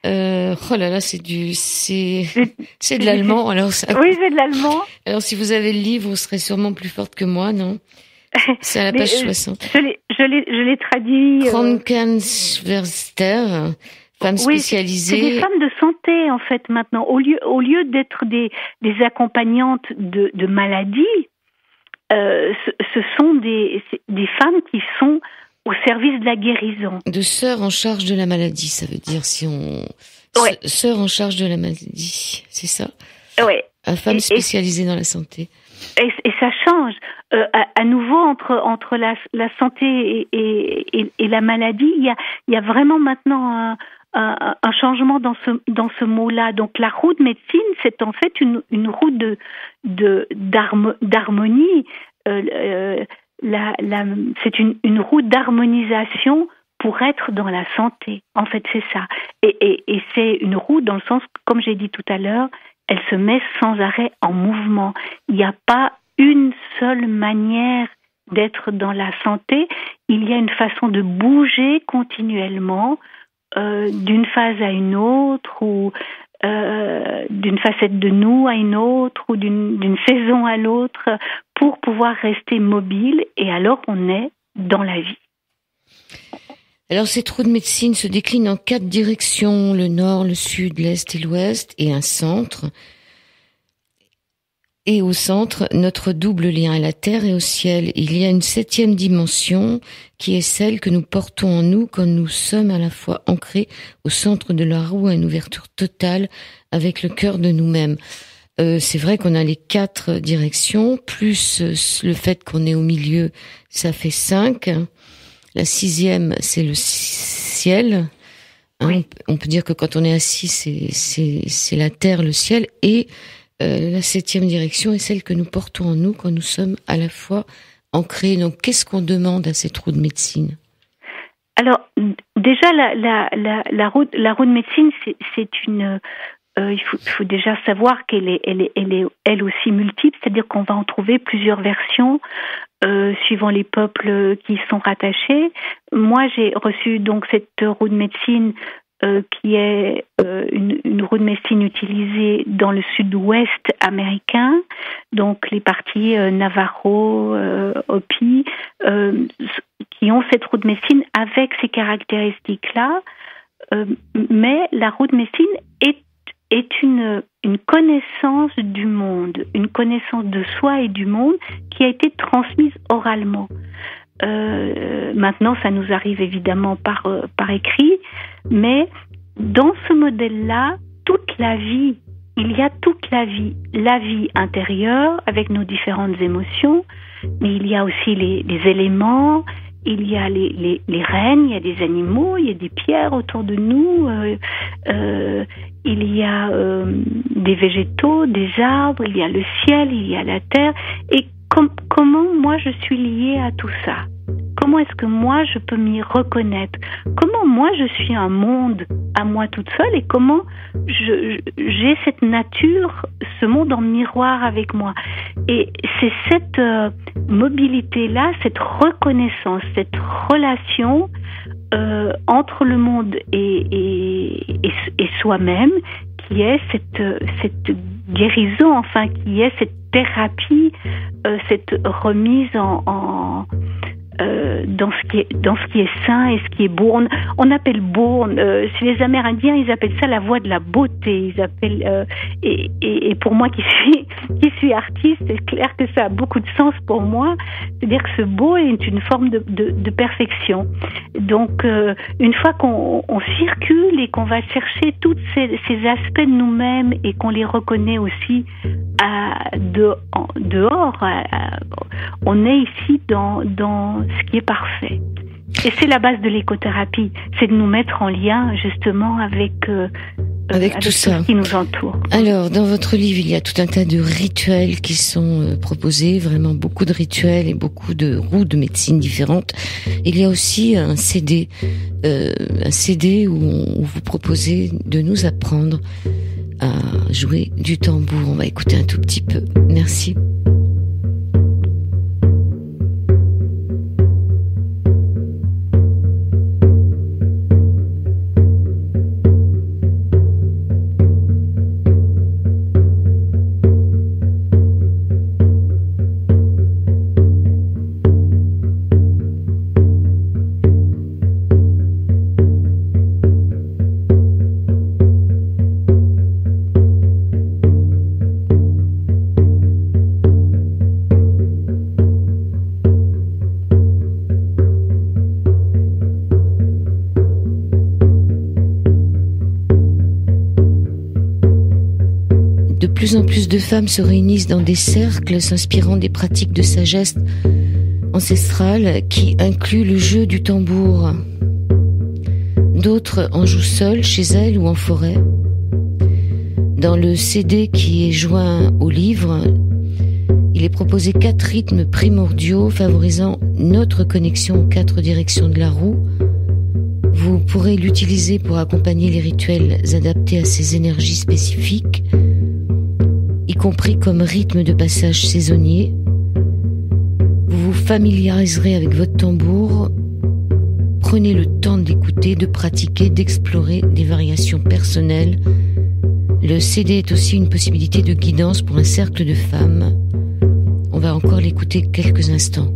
Oh là là, c'est de l'allemand. Alors ça. Oui, c'est de l'allemand. Alors si vous avez le livre, vous serez sûrement plus forte que moi, non? C'est à la page 60. Je l'ai traduit. Krankenschwester, femme spécialisée. C'est des femmes de santé en fait maintenant. Au lieu d'être des accompagnantes de maladies, ce sont des femmes qui sont au service de la guérison. De sœurs en charge de la maladie, ça veut dire sœurs en charge de la maladie, c'est ça? Ouais. Femme spécialisée dans la santé. Et ça change. À nouveau, entre la santé et la maladie, il y a vraiment maintenant un changement dans ce mot-là. Donc la roue de médecine, c'est en fait une roue d'harmonie. C'est une roue d'harmonisation pour être dans la santé. En fait, c'est ça. Et c'est une roue dans le sens, comme j'ai dit tout à l'heure, elle se met sans arrêt en mouvement. Il n'y a pas une seule manière d'être dans la santé. Il y a une façon de bouger continuellement d'une phase à une autre, ou d'une facette de nous à une autre, ou d'une saison à l'autre, pour pouvoir rester mobile, et alors on est dans la vie. Alors cette roue de médecine se décline en 4 directions, le nord, le sud, l'est et l'ouest, et un centre. Et au centre, notre double lien à la terre et au ciel. Il y a une 7e dimension qui est celle que nous portons en nous quand nous sommes à la fois ancrés au centre de la roue à une ouverture totale avec le cœur de nous-mêmes. C'est vrai qu'on a les 4 directions, plus le fait qu'on est au milieu, ça fait 5. La 6e, c'est le ciel. Oui. On peut dire que quand on est assis, c'est la terre, le ciel, et la 7e direction est celle que nous portons en nous quand nous sommes à la fois ancrés. Donc, qu'est-ce qu'on demande à cette roue de médecine? Alors, déjà, la roue de médecine, c'est une... il faut déjà savoir qu'elle est elle aussi multiple, c'est-à-dire qu'on va en trouver plusieurs versions suivant les peuples qui y sont rattachés. Moi, j'ai reçu donc cette roue de médecine qui est une roue de médecine utilisée dans le sud-ouest américain, donc les parties Navajo, Hopi, qui ont cette roue de médecine avec ces caractéristiques-là. Mais la roue de médecine est une connaissance du monde, une connaissance de soi et du monde qui a été transmise oralement. Maintenant, ça nous arrive évidemment par écrit, mais dans ce modèle-là, il y a toute la vie intérieure avec nos différentes émotions, mais il y a aussi les éléments, il y a les rennes, il y a des animaux, il y a des pierres autour de nous, il y a des végétaux, des arbres, il y a le ciel, il y a la terre. Et comment moi je suis liée à tout ça? Comment est-ce que moi je peux m'y reconnaître? Comment moi je suis un monde à moi toute seule, et comment j'ai cette nature, ce monde en miroir avec moi? Et c'est cette mobilité-là, cette reconnaissance, cette relation entre le monde et soi-même, qui est cette guérison, enfin, qui est cette thérapie, cette remise dans ce qui est sain et ce qui est beau. On appelle beau, chez les Amérindiens, ils appellent ça la voie de la beauté. Ils appellent, et pour moi qui suis artiste, c'est clair que ça a beaucoup de sens pour moi. C'est-à-dire que ce beau est une forme de perfection. Donc, une fois qu'on circule et qu'on va chercher tous ces aspects de nous-mêmes et qu'on les reconnaît aussi dehors, on est ici dans ce qui est parfait. Et c'est la base de l'écothérapie, c'est de nous mettre en lien justement avec tout ça, ce qui nous entoure. Alors, dans votre livre, il y a tout un tas de rituels qui sont proposés, vraiment beaucoup de rituels et beaucoup de roues de médecine différentes. Il y a aussi un CD où vous proposez de nous apprendre à jouer du tambour. On va écouter un tout petit peu. Merci. De plus en plus de femmes se réunissent dans des cercles s'inspirant des pratiques de sagesse ancestrale qui incluent le jeu du tambour. D'autres en jouent seules, chez elles ou en forêt. Dans le CD qui est joint au livre, il est proposé 4 rythmes primordiaux favorisant notre connexion aux 4 directions de la roue. Vous pourrez l'utiliser pour accompagner les rituels adaptés à ces énergies spécifiques, y compris comme rythme de passage saisonnier. Vous vous familiariserez avec votre tambour. Prenez le temps d'écouter, de pratiquer, d'explorer des variations personnelles. Le CD est aussi une possibilité de guidance pour un cercle de femmes. On va encore l'écouter quelques instants.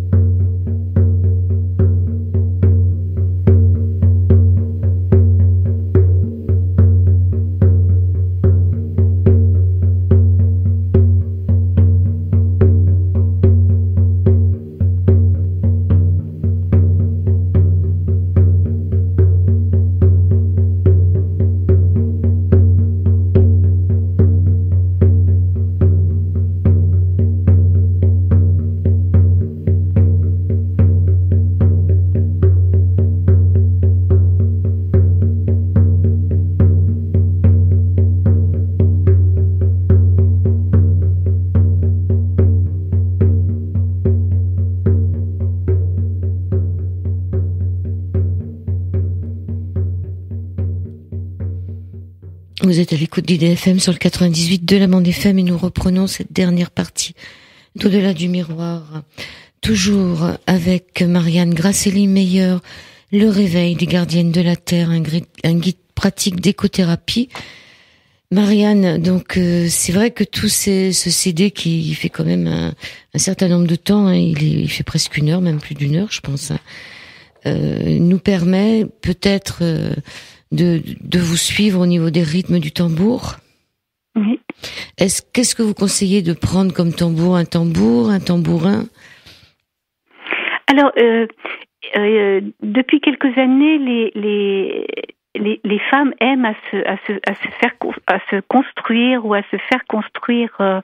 Vous êtes à l'écoute d'IDFM sur le 98 de la bande FM et nous reprenons cette dernière partie d'Au-delà du miroir. Toujours avec Marianne Grasselli-Meyer, le réveil des gardiennes de la Terre, un guide pratique d'écothérapie. Marianne, donc c'est vrai que tout ce CD qui fait quand même un certain nombre de temps, hein, il fait presque 1 heure, même plus d'1 heure je pense, hein, nous permet peut-être de vous suivre au niveau des rythmes du tambour. Oui. Qu'est-ce que vous conseillez de prendre comme tambour, un tambourin? Alors, depuis quelques années, les femmes aiment à se construire ou à se faire construire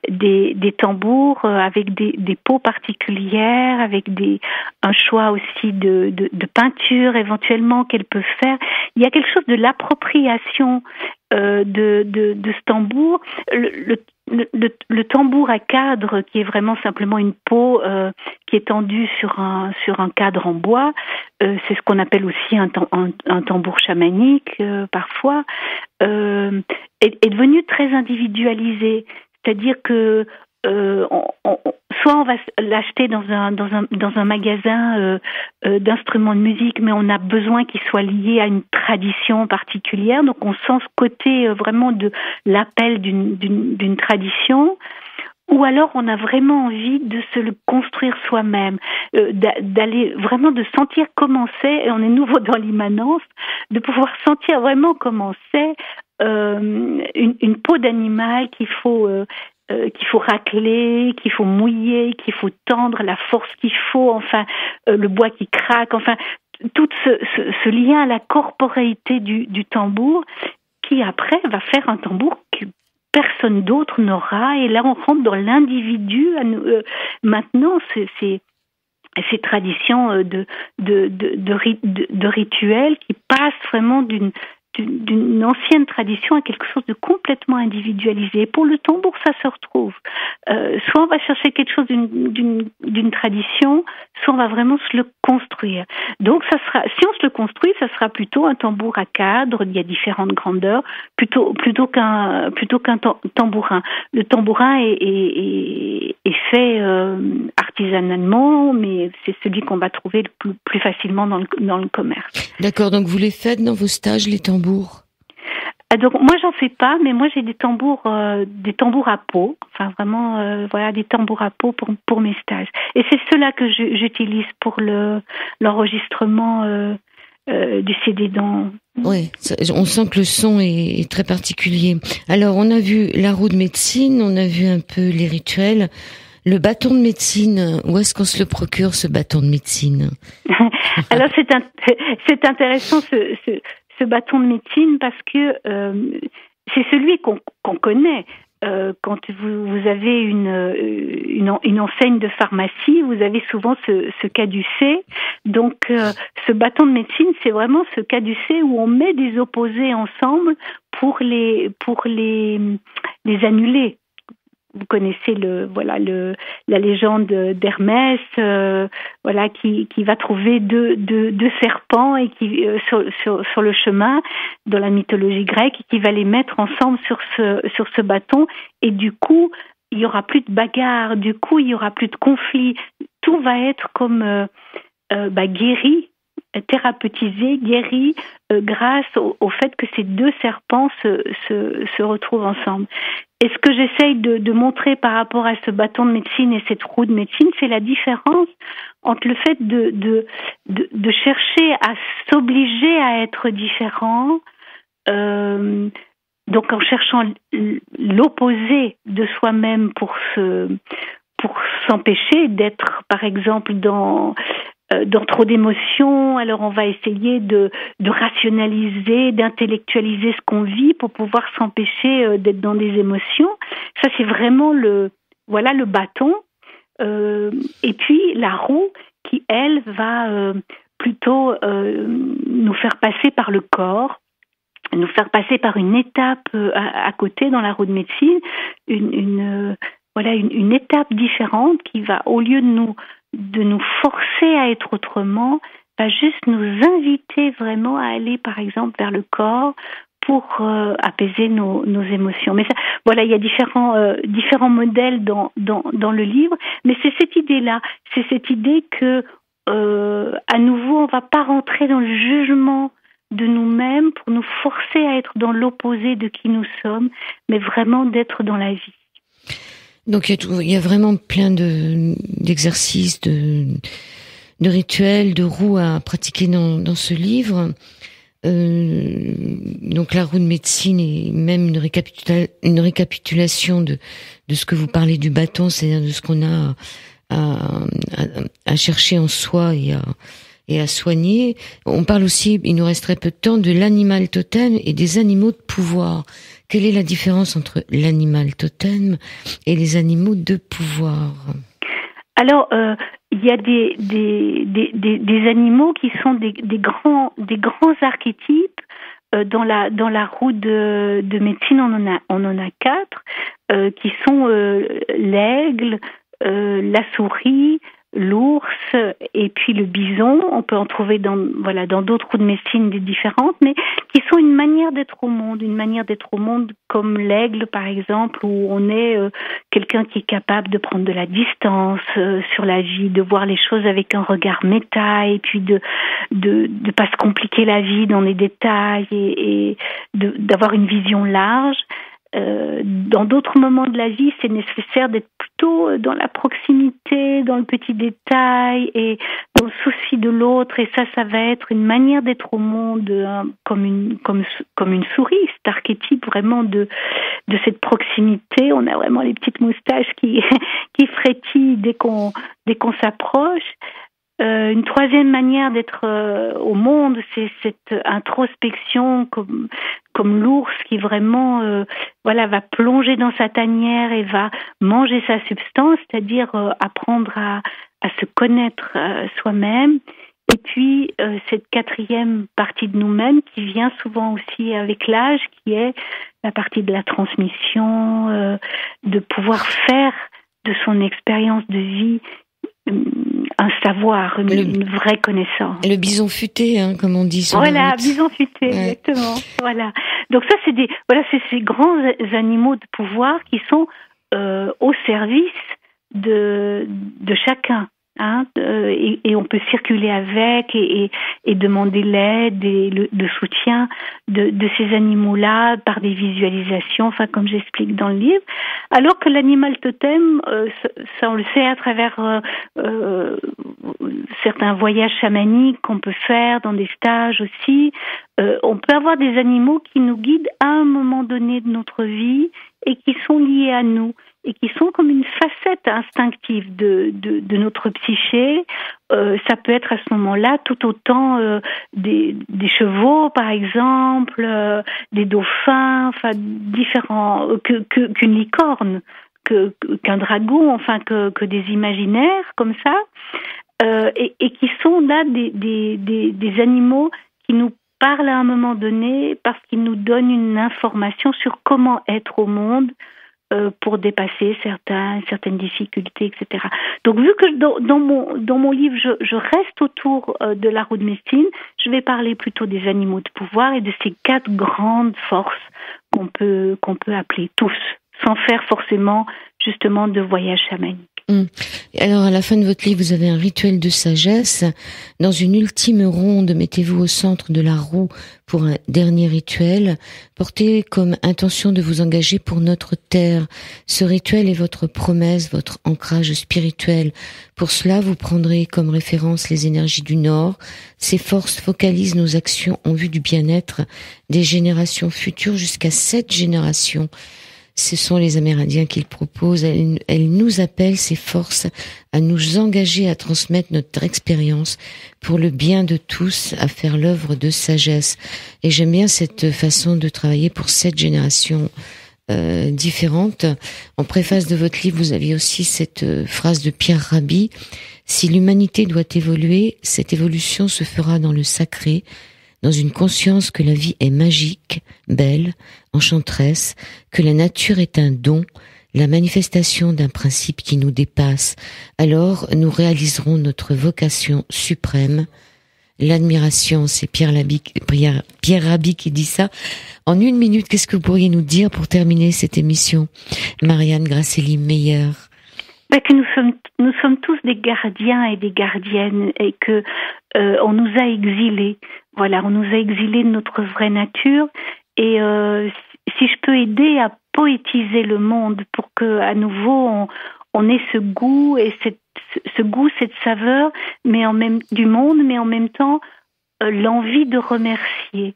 des tambours avec des peaux particulières, avec un choix aussi de peinture éventuellement qu'elles peuvent faire. Il y a quelque chose de l'appropriation de ce tambour. Le tambour à cadre, qui est vraiment simplement une peau qui est tendue sur un cadre en bois, c'est ce qu'on appelle aussi un tambour chamanique parfois, est devenu très individualisé. C'est-à-dire que soit on va l'acheter dans un magasin d'instruments de musique, mais on a besoin qu'il soit lié à une tradition particulière. Donc on sent ce côté vraiment de l'appel d'une tradition. Ou alors on a vraiment envie de se le construire soi-même, d'aller vraiment de sentir comment c'est, et on est nouveau dans l'immanence, de pouvoir sentir vraiment comment c'est une peau d'animal qu'il faut racler, qu'il faut mouiller, qu'il faut tendre, la force qu'il faut, enfin le bois qui craque, enfin tout ce lien à la corporéité du tambour qui après va faire un tambour que personne d'autre n'aura, et là on rentre dans l'individu. Maintenant ces traditions de rituels qui passent vraiment d'une d'une ancienne tradition à quelque chose de complètement individualisé. Pour le tambour, ça se retrouve. Soit on va chercher quelque chose d'une tradition, soit on va vraiment se le construire. Donc si on se le construit, ça sera plutôt un tambour à cadre. Il y a différentes grandeurs, plutôt qu'un tambourin. Le tambourin est fait artisanalement, mais c'est celui qu'on va trouver le plus facilement dans le commerce. D'accord, donc vous les faites dans vos stages, les tambours? Donc moi j'en fais pas, mais moi j'ai des tambours à peau, enfin vraiment des tambours à peau pour mes stages. Et c'est ceux-là que j'utilise pour l'enregistrement du CD dans. Oui, on sent que le son est très particulier. Alors on a vu la roue de médecine, on a vu un peu les rituels. Le bâton de médecine, où est-ce qu'on se le procure, ce bâton de médecine? Alors c'est intéressant ce bâton de médecine parce que c'est celui qu'on connaît. Quand vous avez une enseigne de pharmacie, vous avez souvent ce caducée. Donc ce bâton de médecine, c'est vraiment ce caducée où on met des opposés ensemble pour les annuler. Vous connaissez la légende d'Hermès, qui va trouver deux serpents et qui sur le chemin dans la mythologie grecque, et qui va les mettre ensemble sur ce bâton, et du coup il y aura plus de bagarre, du coup il y aura plus de conflit, tout va être comme guéri, thérapeutisé, guéri grâce au fait que ces deux serpents se retrouvent ensemble. Et ce que j'essaye de montrer par rapport à ce bâton de médecine et cette roue de médecine, c'est la différence entre le fait de chercher à s'obliger à être différent, donc en cherchant l'opposé de soi-même pour s'empêcher d'être, par exemple, dans trop d'émotions. Alors on va essayer de rationaliser, d'intellectualiser ce qu'on vit pour pouvoir s'empêcher d'être dans des émotions. Ça c'est vraiment le bâton. Et puis la roue qui elle va plutôt nous faire passer par le corps, nous faire passer par une étape à côté dans la roue de médecine, une étape différente qui va, au lieu de nous forcer à être autrement, va juste nous inviter vraiment à aller, par exemple, vers le corps pour apaiser nos émotions. Mais ça, il y a différents modèles dans le livre, mais c'est cette idée-là, c'est cette idée que, à nouveau, on va pas rentrer dans le jugement de nous-mêmes pour nous forcer à être dans l'opposé de qui nous sommes, mais vraiment d'être dans la vie. Donc il y a vraiment plein d'exercices, de rituels, de roues à pratiquer dans ce livre. Donc la roue de médecine est même une récapitulation de ce que vous parlez du bâton, c'est-à-dire de ce qu'on a à chercher en soi et à soigner. On parle aussi, il nous resterait peu de temps, de l'animal totem et des animaux de pouvoir. Quelle est la différence entre l'animal totem et les animaux de pouvoir? Alors, il y a des animaux qui sont des grands archétypes. Dans la roue de médecine, on en a 4 qui sont l'aigle, la souris, l'ours et puis le bison. On peut en trouver dans d'autres roues de médecine différentes, mais qui sont une manière d'être au monde, comme l'aigle par exemple, où on est quelqu'un qui est capable de prendre de la distance sur la vie, de voir les choses avec un regard méta, et puis de pas se compliquer la vie dans les détails et d'avoir une vision large. Dans d'autres moments de la vie, c'est nécessaire d'être plutôt dans la proximité, dans le petit détail et dans le souci de l'autre. Et ça va être une manière d'être au monde comme une souris. Cet archétype vraiment de cette proximité. On a vraiment les petites moustaches qui frétillent dès qu'on s'approche. Une troisième manière d'être au monde, c'est cette introspection comme l'ours qui vraiment va plonger dans sa tanière et va manger sa substance, c'est-à-dire apprendre à se connaître soi-même. Et puis, cette quatrième partie de nous-mêmes qui vient souvent aussi avec l'âge, qui est la partie de la transmission, de pouvoir faire de son expérience de vie un savoir, une vraie connaissance. Le bison futé, comme on dit. Voilà, bison futé, ouais. Exactement. Voilà. Donc ça, c'est ces grands animaux de pouvoir qui sont au service de chacun. Et on peut circuler avec et demander l'aide et le soutien de ces animaux-là par des visualisations, comme j'explique dans le livre. Alors que l'animal totem, ça on le sait à travers certains voyages chamaniques qu'on peut faire dans des stages aussi. On peut avoir des animaux qui nous guident à un moment donné de notre vie et qui sont liés à nous. Et qui sont comme une facette instinctive de notre psyché. Ça peut être à ce moment-là tout autant des chevaux, par exemple, des dauphins, différents, qu'une licorne, qu'un dragon, que des imaginaires comme ça, et qui sont là des animaux qui nous parlent à un moment donné parce qu'ils nous donnent une information sur comment être au monde, pour dépasser certaines difficultés, etc. Donc, vu que dans mon livre, je reste autour de la roue de Messine, je vais parler plutôt des animaux de pouvoir et de ces 4 grandes forces qu'on peut appeler tous, sans faire forcément, justement, de voyage chamanique. Alors, à la fin de votre livre, vous avez un rituel de sagesse. Dans une ultime ronde, mettez-vous au centre de la roue pour un dernier rituel. Portez comme intention de vous engager pour notre terre. Ce rituel est votre promesse, votre ancrage spirituel. Pour cela, vous prendrez comme référence les énergies du Nord. Ces forces focalisent nos actions en vue du bien-être des générations futures jusqu'à 7 générations. Ce sont les Amérindiens qui le proposent. Elles nous appellent, ces forces, à nous engager à transmettre notre expérience pour le bien de tous, à faire l'œuvre de sagesse. Et j'aime bien cette façon de travailler pour 7 générations différentes. En préface de votre livre, vous aviez aussi cette phrase de Pierre Rabhi. Si l'humanité doit évoluer, cette évolution se fera dans le sacré, dans une conscience que la vie est magique, belle, enchanteresse, que la nature est un don, la manifestation d'un principe qui nous dépasse. Alors nous réaliserons notre vocation suprême. L'admiration, c'est Pierre Rabhi qui dit ça. En 1 minute, qu'est-ce que vous pourriez nous dire pour terminer cette émission, Marianne Grasselli-Meyer? Que nous sommes tous des gardiens et des gardiennes et que on nous a exilés. Voilà, on nous a exilés de notre vraie nature. Et si je peux aider à poétiser le monde pour que à nouveau on ait ce goût et cette saveur, du monde, mais en même temps l'envie de remercier.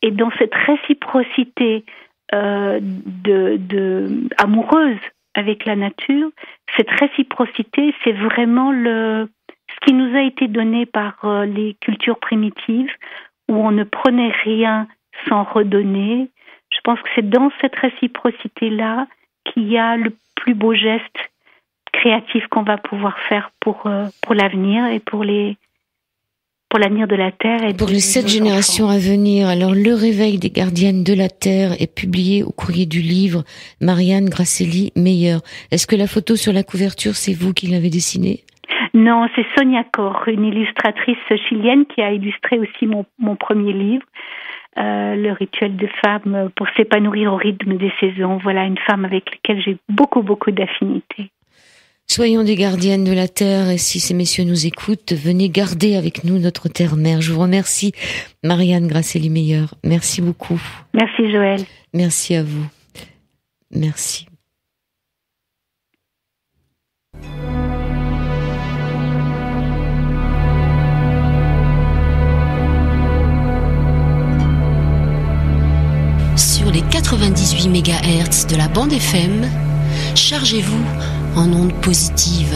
Et dans cette réciprocité amoureuse avec la nature, cette réciprocité, c'est vraiment ce qui nous a été donné par les cultures primitives, où on ne prenait rien sans redonner. Je pense que c'est dans cette réciprocité-là qu'il y a le plus beau geste créatif qu'on va pouvoir faire pour l'avenir et pour l'avenir de la Terre. Et pour les 7 générations à venir. Alors, Le réveil des gardiennes de la Terre est publié au courrier du livre Marianne Grasselli-Meyer. Est-ce que la photo sur la couverture, c'est vous qui l'avez dessinée? Non, c'est Sonia Corr, une illustratrice chilienne qui a illustré aussi mon premier livre, Le rituel de femme pour s'épanouir au rythme des saisons. Voilà, une femme avec laquelle j'ai beaucoup, beaucoup d'affinités. Soyons des gardiennes de la Terre, et si ces messieurs nous écoutent, venez garder avec nous notre terre-mère. Je vous remercie, Marianne Grasselli-Meyer. Merci beaucoup. Merci, Joël. Merci à vous. Merci. Sur les 98 MHz de la bande FM, chargez-vous en ondes positives.